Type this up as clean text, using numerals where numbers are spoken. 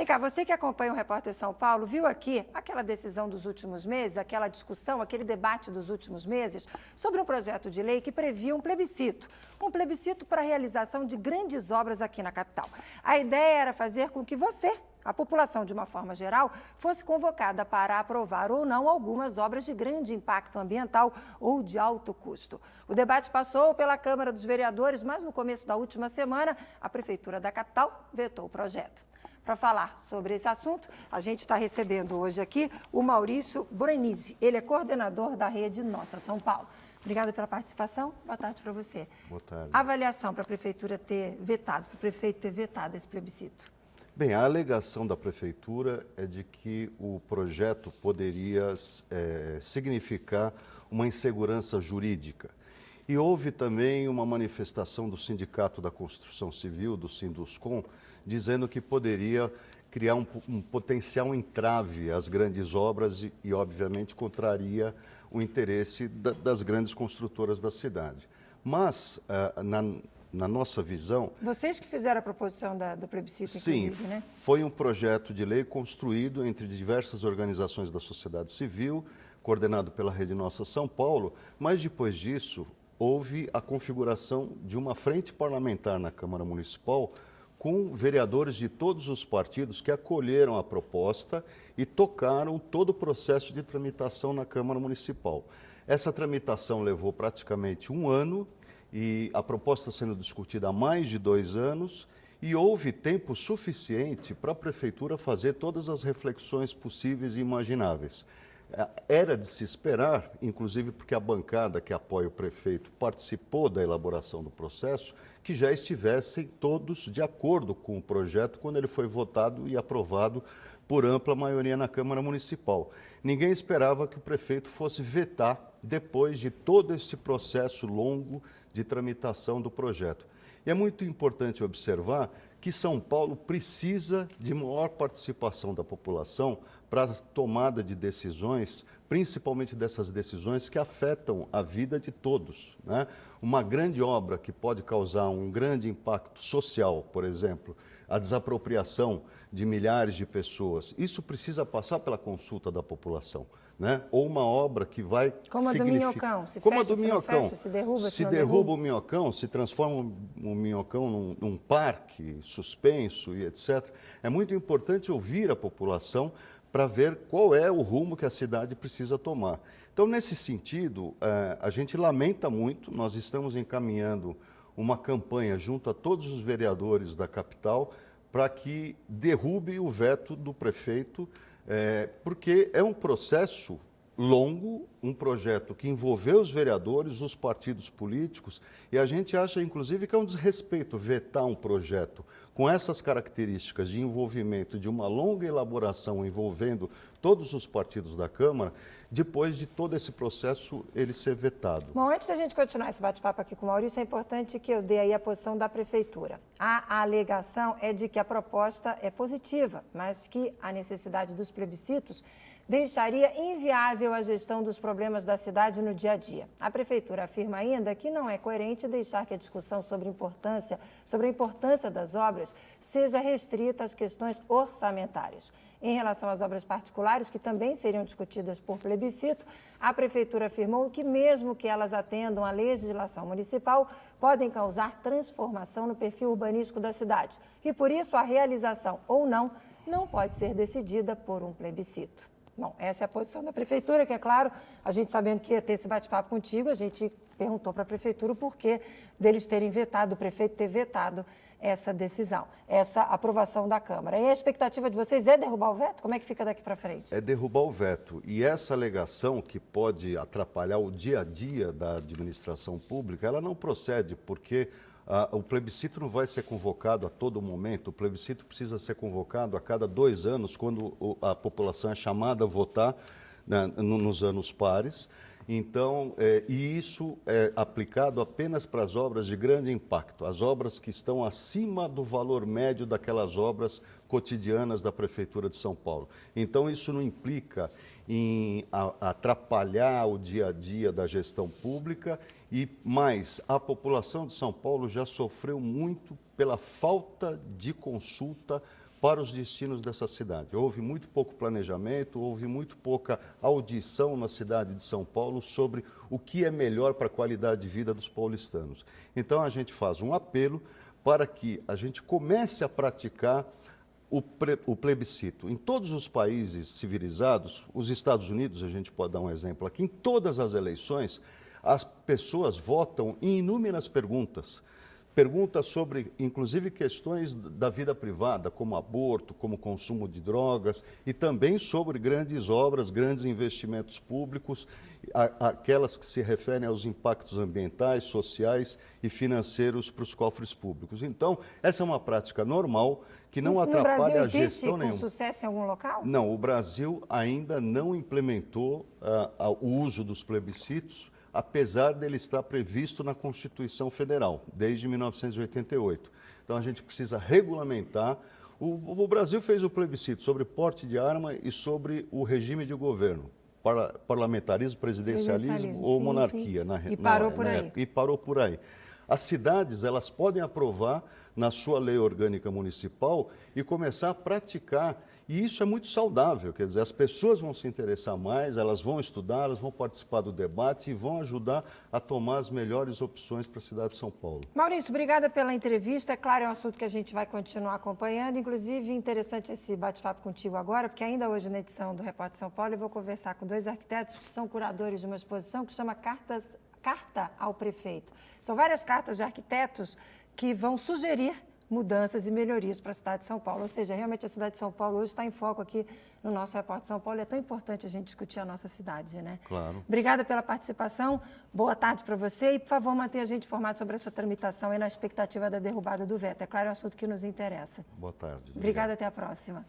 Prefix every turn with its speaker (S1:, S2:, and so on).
S1: cá, você que acompanha o Repórter São Paulo, viu aqui aquela decisão dos últimos meses, aquela discussão, aquele debate dos últimos meses sobre um projeto de lei que previa um plebiscito para a realização de grandes obras aqui na capital. A ideia era fazer com que você, a população de uma forma geral, fosse convocada para aprovar ou não algumas obras de grande impacto ambiental ou de alto custo. O debate passou pela Câmara dos Vereadores, mas no começo da última semana, a Prefeitura da capital vetou o projeto. Para falar sobre esse assunto, a gente está recebendo hoje aqui o Maurício Boranise. Ele é coordenador da rede Nossa São Paulo. Obrigada pela participação. Boa tarde para você.
S2: Boa tarde.
S1: Avaliação para a Prefeitura ter vetado, para o prefeito ter vetado esse plebiscito.
S2: Bem, a alegação da Prefeitura é de que o projeto poderia significar uma insegurança jurídica. E houve também uma manifestação do Sindicato da Construção Civil, do Sinduscom, dizendo que poderia criar um potencial entrave às grandes obras e obviamente, contraria o interesse das grandes construtoras da cidade. Mas, na nossa visão...
S1: Vocês que fizeram a proposição do plebiscito, inclusive, né?
S2: Sim, foi um projeto de lei construído entre diversas organizações da sociedade civil, coordenado pela Rede Nossa São Paulo, mas depois disso houve a configuração de uma frente parlamentar na Câmara Municipal com vereadores de todos os partidos que acolheram a proposta e tocaram todo o processo de tramitação na Câmara Municipal. Essa tramitação levou praticamente um ano e a proposta sendo discutida há mais de 2 anos e houve tempo suficiente para a Prefeitura fazer todas as reflexões possíveis e imagináveis. Era de se esperar, inclusive porque a bancada que apoia o prefeito participou da elaboração do processo, que já estivessem todos de acordo com o projeto quando ele foi votado e aprovado por ampla maioria na Câmara Municipal. Ninguém esperava que o prefeito fosse vetar depois de todo esse processo longo de tramitação do projeto. E é muito importante observar que São Paulo precisa de maior participação da população para a tomada de decisões, principalmente dessas decisões que afetam a vida de todos, né? Uma grande obra que pode causar um grande impacto social, por exemplo, a desapropriação de milhares de pessoas, isso precisa passar pela consulta da população, né? Ou uma obra que vai
S1: como a do Minhocão, se
S2: como
S1: fecha,
S2: a do Minhocão,
S1: se fecha, se derruba,
S2: se derruba o Minhocão, se transforma o Minhocão num parque suspenso e etc. É muito importante ouvir a população para ver qual é o rumo que a cidade precisa tomar. Então, nesse sentido, a gente lamenta muito, nós estamos encaminhando uma campanha junto a todos os vereadores da capital para que derrube o veto do prefeito, porque é um processo longo, um projeto que envolveu os vereadores, os partidos políticos, e a gente acha, inclusive, que é um desrespeito vetar um projeto com essas características de envolvimento, de uma longa elaboração envolvendo todos os partidos da Câmara, depois de todo esse processo ele ser vetado.
S1: Bom, antes da gente continuar esse bate-papo aqui com o Maurício, é importante que eu dê aí a posição da Prefeitura. A alegação é de que a proposta é positiva, mas que a necessidade dos plebiscitos deixaria inviável a gestão dos problemas da cidade no dia a dia. A Prefeitura afirma ainda que não é coerente deixar que a discussão sobre a importância das obras seja restrita às questões orçamentárias. Em relação às obras particulares, que também seriam discutidas por plebiscito, a Prefeitura afirmou que, mesmo que elas atendam à legislação municipal, podem causar transformação no perfil urbanístico da cidade. E, por isso, a realização ou não pode ser decidida por um plebiscito. Bom, essa é a posição da Prefeitura, que é claro, a gente sabendo que ia ter esse bate-papo contigo, a gente perguntou para a Prefeitura o porquê deles terem vetado, o prefeito ter vetado essa decisão, essa aprovação da Câmara. E a expectativa de vocês é derrubar o veto? Como é que fica daqui para frente?
S2: É derrubar o veto. E essa alegação que pode atrapalhar o dia a dia da administração pública, ela não procede, porque o plebiscito não vai ser convocado a todo momento, o plebiscito precisa ser convocado a cada 2 anos, quando a população é chamada a votar, né, nos anos pares. Então, e isso é aplicado apenas para as obras de grande impacto, as obras que estão acima do valor médio daquelas obras cotidianas da Prefeitura de São Paulo. Então, isso não implica em atrapalhar o dia a dia da gestão pública e mais, a população de São Paulo já sofreu muito pela falta de consulta para os destinos dessa cidade. Houve muito pouco planejamento, houve muito pouca audição na cidade de São Paulo sobre o que é melhor para a qualidade de vida dos paulistanos. Então a gente faz um apelo para que a gente comece a praticar o plebiscito. Em todos os países civilizados, os Estados Unidos, a gente pode dar um exemplo aqui, em todas as eleições, as pessoas votam em inúmeras perguntas. Perguntas sobre, inclusive, questões da vida privada, como aborto, como consumo de drogas, e também sobre grandes obras, grandes investimentos públicos, aquelas que se referem aos impactos ambientais, sociais e financeiros para os cofres públicos. Então, essa é uma prática normal que não atrapalha a gestão nenhuma.
S1: Com sucesso em algum local?
S2: Não, o Brasil ainda não implementou o uso dos plebiscitos, apesar dele estar previsto na Constituição Federal, desde 1988. Então, a gente precisa regulamentar. O Brasil fez o plebiscito sobre porte de arma e sobre o regime de governo, parlamentarismo, presidencialismo ou monarquia.
S1: E parou por aí.
S2: E parou por aí. As cidades, elas podem aprovar na sua lei orgânica municipal e começar a praticar. E isso é muito saudável, quer dizer, as pessoas vão se interessar mais, elas vão estudar, elas vão participar do debate e vão ajudar a tomar as melhores opções para a cidade de São Paulo.
S1: Maurício, obrigada pela entrevista. É claro, é um assunto que a gente vai continuar acompanhando. Inclusive, interessante esse bate-papo contigo agora, porque ainda hoje na edição do Repórter São Paulo eu vou conversar com dois arquitetos que são curadores de uma exposição que chama Carta ao Prefeito. São várias cartas de arquitetos que vão sugerir mudanças e melhorias para a cidade de São Paulo. Ou seja, realmente a cidade de São Paulo hoje está em foco aqui no nosso Repórter São Paulo. É tão importante a gente discutir a nossa cidade, né?
S2: Claro.
S1: Obrigada pela participação. Boa tarde para você e, por favor, mantenha a gente informado sobre essa tramitação e na expectativa da derrubada do veto. É claro, é um assunto que nos interessa.
S2: Boa tarde.
S1: Obrigada, até a próxima.